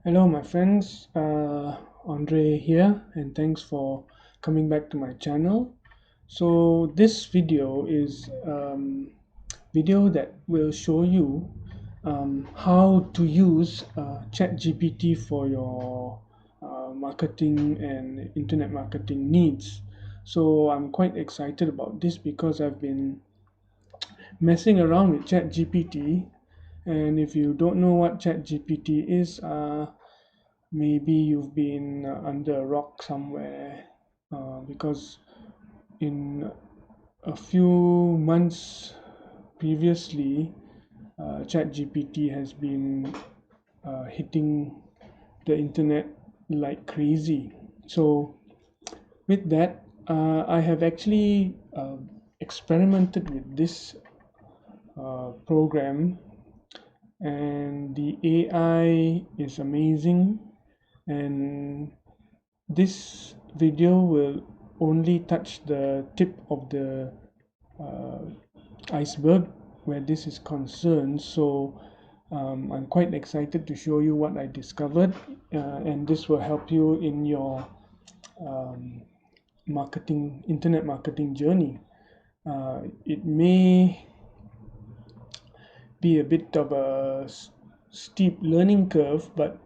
Hello, my friends. Andre here, and thanks for coming back to my channel. So this video is video that will show you how to use ChatGPT for your marketing and internet marketing needs. So I'm quite excited about this because I've been messing around with ChatGPT, and if you don't know what ChatGPT is, maybe you've been under a rock somewhere because in a few months previously, ChatGPT has been hitting the internet like crazy. So, with that, I have actually experimented with this program, and the AI is amazing. And this video will only touch the tip of the uh, iceberg where this is concerned. So I'm quite excited to show you what I discovered, and this will help you in your um, internet marketing journey. It may be a bit of a steep learning curve, but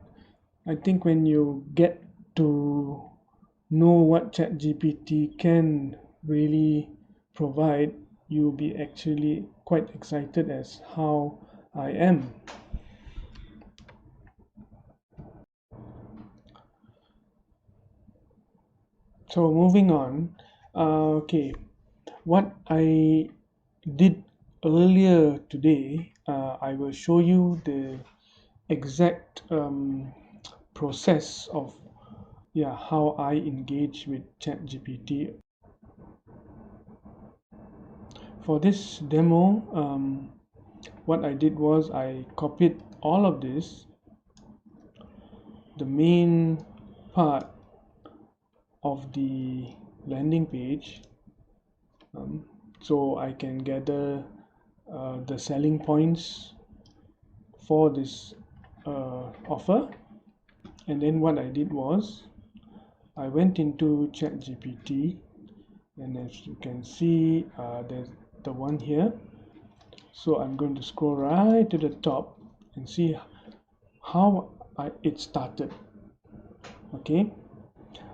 I think when you get to know what ChatGPT can really provide, you'll be actually quite excited as how I am. So moving on, okay, what I did earlier today, I will show you the exact process of how I engage with ChatGPT. For this demo, what I did was I copied all of this, the main part of the landing page, um, so I can gather the selling points for this offer. And then what I did was I went into ChatGPT, and as you can see, there's the one here. So I'm going to scroll right to the top and see how it started. Okay,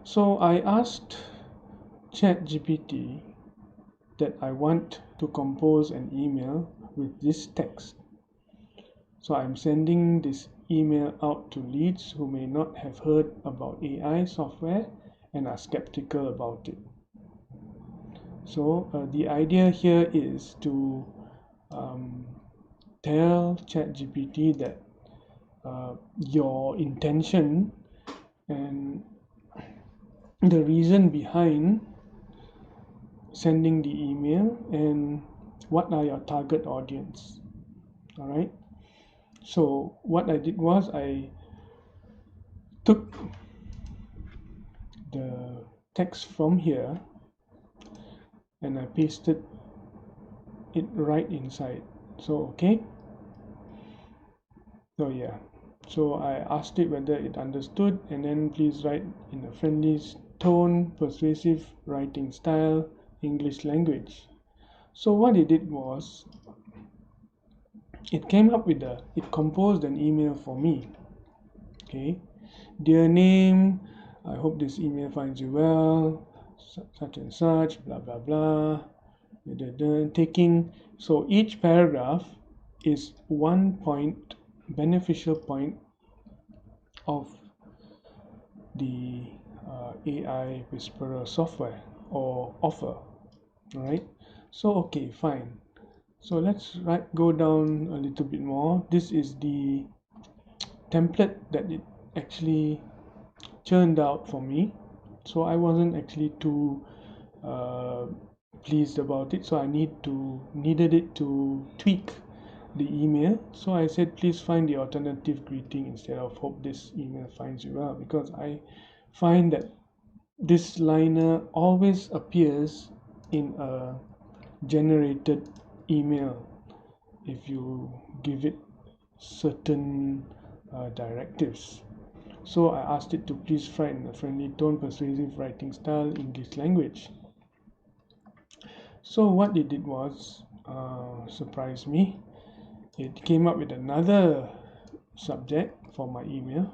so I asked ChatGPT that I want to compose an email with this text. So I'm sending this email out to leads who may not have heard about AI software and are skeptical about it. So the idea here is to um, tell ChatGPT that your intention and the reason behind sending the email and what are your target audience. All right, so what I did was I took the text from here and I pasted it right inside. So okay, so so I asked it whether it understood, and then please write in a friendly tone, persuasive writing style, English language. So what it did was it came up with it composed an email for me. Okay, dear name, I hope this email finds you well, such and such, blah blah blah, taking. So each paragraph is one point, beneficial point of the AI whisperer software or offer. All right, so okay, fine. So let's go down a little bit more. This is the template that it actually churned out for me. So I wasn't actually too uh, pleased about it. So I needed it to tweak the email. So I said, please find the alternative greeting instead of hope this email finds you well, because I find that this liner always appears in a generated email if you give it certain directives. So I asked it to please write in a friendly tone, persuasive writing style, English language. So what it did was surprise me. It came up with another subject for my email,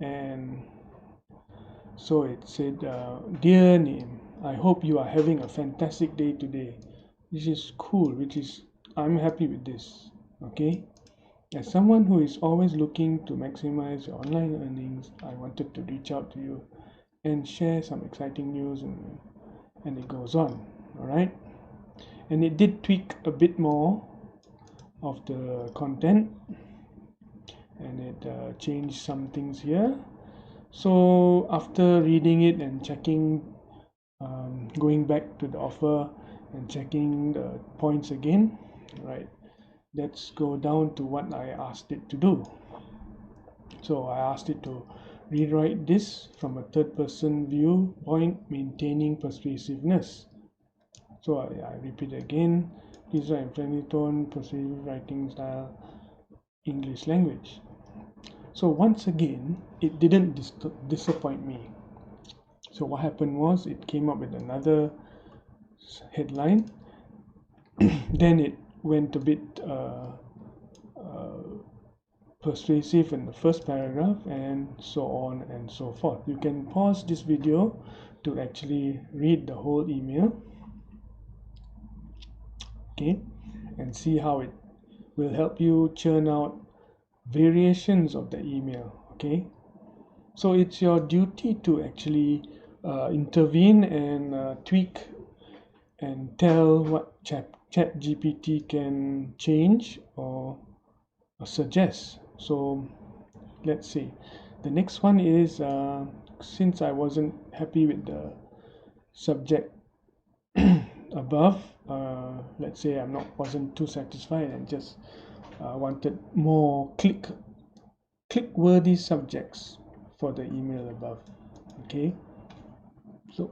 and so it said, "Dear name, I hope you are having a fantastic day today." This is cool, I'm happy with this. Okay. As someone who is always looking to maximize your online earnings, I wanted to reach out to you and share some exciting news, and it goes on. All right. And it did tweak a bit more of the content, and it changed some things here. So after reading it and checking, going back to the offer and checking the points again, right, let's go down to what I asked it to do. So I asked it to rewrite this from a third person viewpoint, maintaining persuasiveness. So I repeat again, please write in friendly tone, persuasive writing style, English language. So once again, it didn't disappoint me. So what happened was it came up with another headline. Then it went a bit persuasive in the first paragraph, and so on and so forth. You can pause this video to actually read the whole email, okay, and see how it will help you churn out variations of the email. Okay, so it's your duty to actually intervene and tweak and tell what ChatGPT can change or suggest. So let's see. The next one is, since I wasn't happy with the subject above, let's say I'm not wasn't too satisfied and just wanted more click worthy subjects for the email above. Okay, so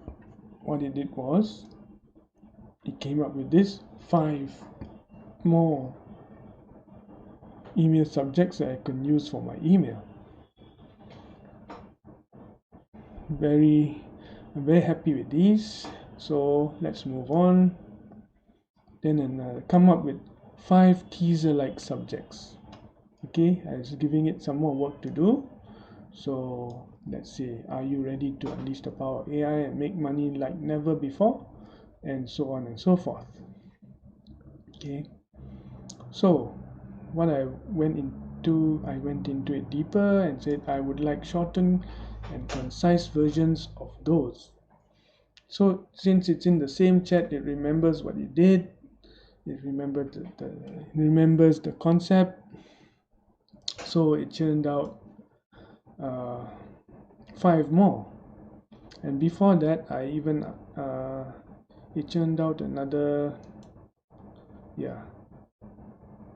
what it did was it came up with this 5 more email subjects that I could use for my email. I'm very happy with these. So let's move on. Then come up with 5 teaser like subjects. Okay, I was giving it some more work to do. So let's see, are you ready to unleash the power of AI and make money like never before? And so on and so forth. Okay, so what I went into it deeper and said I would like shortened and concise versions of those. So since it's in the same chat, it remembers what it did. It remembers the concept. So it churned out 5 more. And before that, it churned out another, yeah.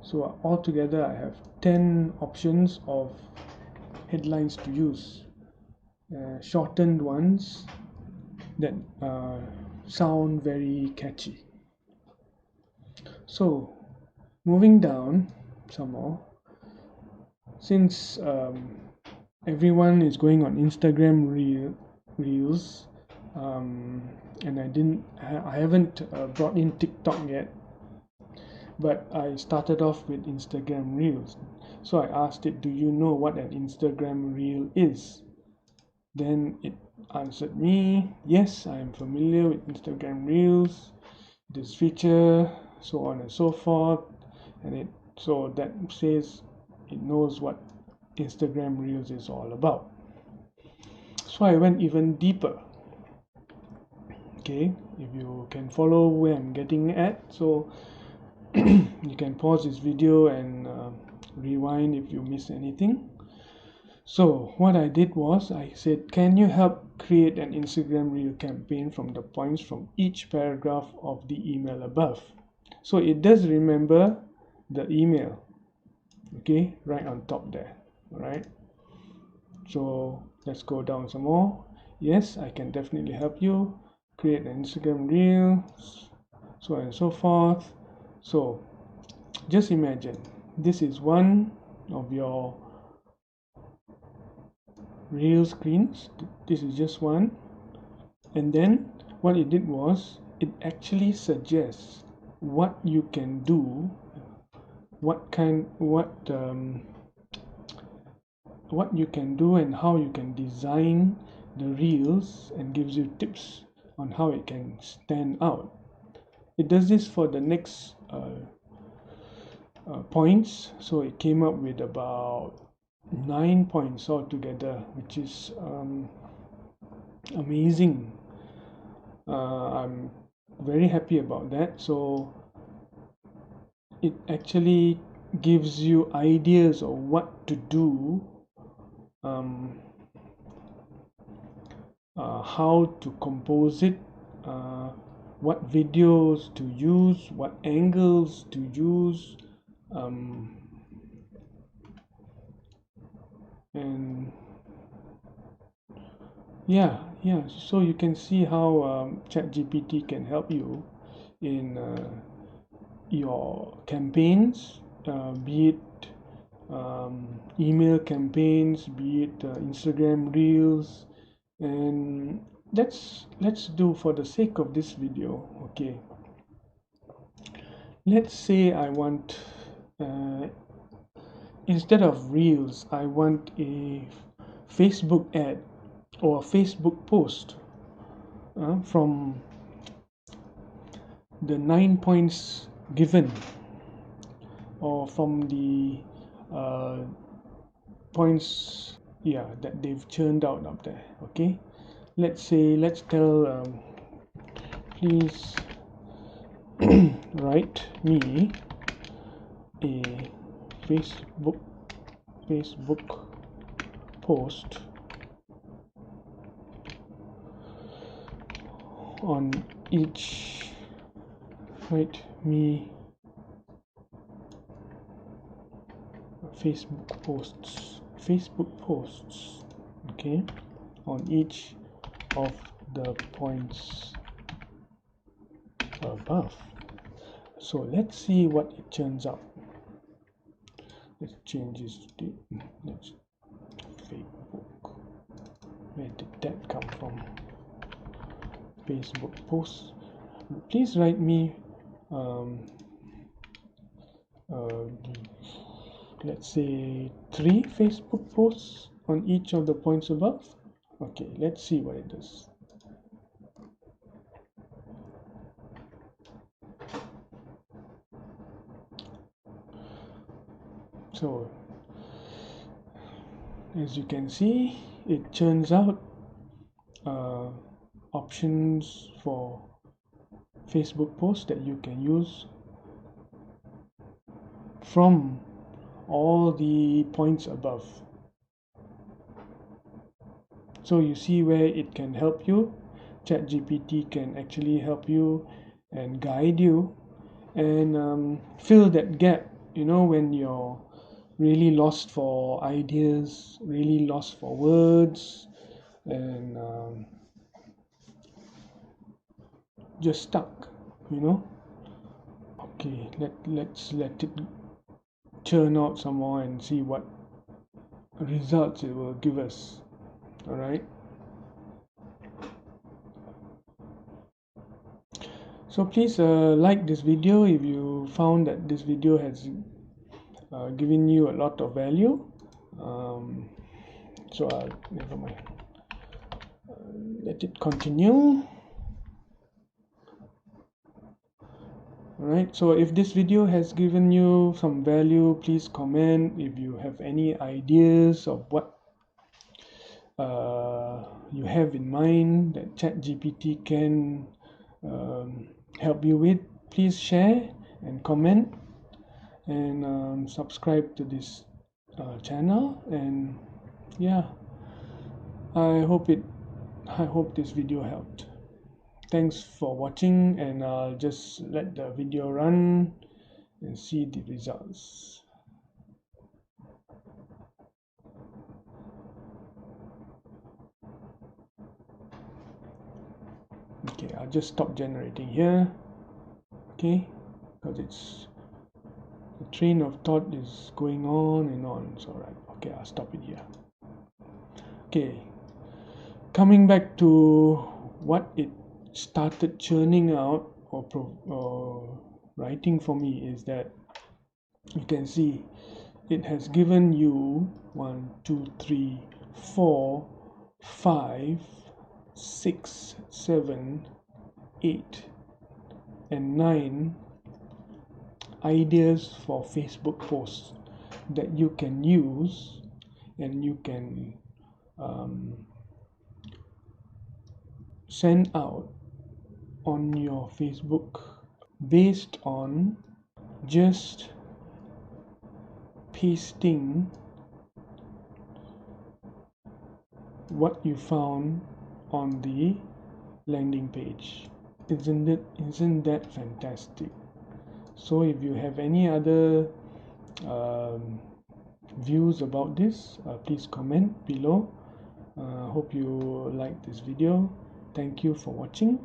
So altogether, I have 10 options of headlines to use, shortened ones that sound very catchy. So moving down some more, since everyone is going on Instagram reels, and I haven't brought in TikTok yet, but I started off with Instagram reels. So I asked it, do you know what an Instagram reel is? Then it answered me, yes, I am familiar with Instagram reels, this feature, so on and so forth. And so that says it knows what Instagram reels is all about. So I went even deeper. Okay, if you can follow where I'm getting at, so you can pause this video and rewind if you miss anything. So what I did was I said, can you help create an Instagram reel campaign from the points from each paragraph of the email above? So it does remember the email, okay, right on top there. All right, so let's go down some more. Yes, I can definitely help you create an Instagram reel, so on and so forth. So just imagine this is one of your reel screens. This is just one. And then what it did was it actually suggests what you can do, what you can do and how you can design the reels, and gives you tips on how it can stand out. It does this for the next points, so it came up with about 9 points altogether, which is amazing. I'm very happy about that. So it actually gives you ideas of what to do, how to compose it, what videos to use, what angles to use, and yeah, so you can see how ChatGPT can help you in your campaigns, be it email campaigns, be it Instagram reels. And let's do, for the sake of this video, okay, let's say I want instead of reels, I want a Facebook ad or a Facebook post from the 9 points given, or from the points, yeah, that they've churned out up there. Okay, let's tell please write me a Facebook post on each, write me Facebook posts, okay, on each of the points above. So let's see what it turns out. Let's change this to, let's Facebook. Where did that come from? Facebook posts. Please write me let's say 3 Facebook posts on each of the points above. Okay, let's see what it does. So as you can see, it churns out options for Facebook posts that you can use from all the points above. So you see where it can help you. ChatGPT can actually help you and guide you and fill that gap, you know, when you're really lost for ideas, really lost for words, and just stuck, you know. Okay, let's let it churn out some more and see what results it will give us. All right, so please like this video if you found that this video has given you a lot of value. So never mind, let it continue. Alright, so if this video has given you some value, please comment. If you have any ideas of what you have in mind that ChatGPT can help you with, please share and comment, and subscribe to this channel. And yeah, I hope this video helped. Thanks for watching, and I'll just let the video run and see the results. Okay, I'll just stop generating here. Okay, because the train of thought is going on and on. It's alright. Okay, I'll stop it here. Okay, coming back to what it started churning out or writing for me is that you can see it has given you 1, 2, 3, 4, 5, 6, 7, 8 and 9 ideas for Facebook posts that you can use, and you can send out on your Facebook based on just pasting what you found on the landing page. Isn't that fantastic? So if you have any other views about this, please comment below. Hope you like this video. Thank you for watching,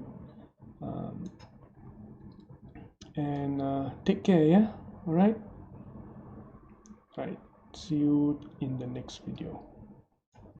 and take care. Yeah, all right, see you in the next video.